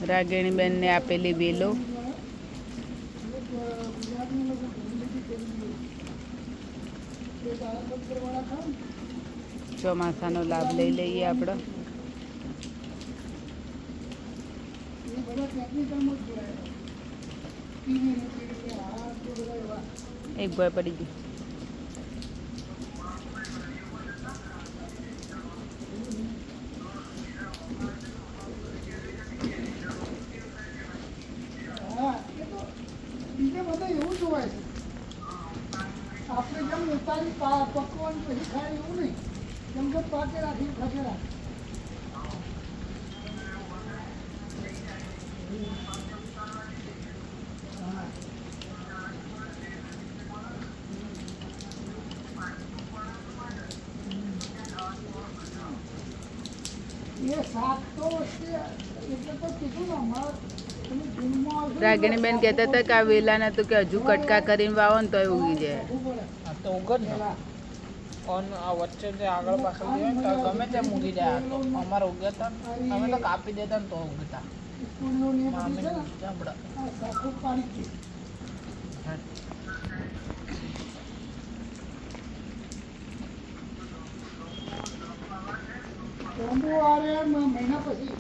રાગીણીબેન ને આપેલી વેલો ચોમાસાનો લાભ લઈ લઈએ આપણે. એક ભય પડી ગઈ. એવું જોવાય છે આપણે જેમ ઉતારી પકવાન પછી ખાય એવું નહીં, જેમ કે પાકે રાખી ખાતે રાખે. એ શાક તો એટલે તો કીધું ને અમારે રાગીણીબેન કહેતા હતા કે આ વેલાના તો કે હજુ કટકા કરીને વાવો ને તો ઉગી જાય. તો ઉગત ને આ વચ્ચે જે આગળ પાછળ જાય ને તો ગમે તેમ ઉગી જાય. તો અમારે ઉગતા અમે તો કાપી દેતા ને તો ઉગતા. મહિના પછી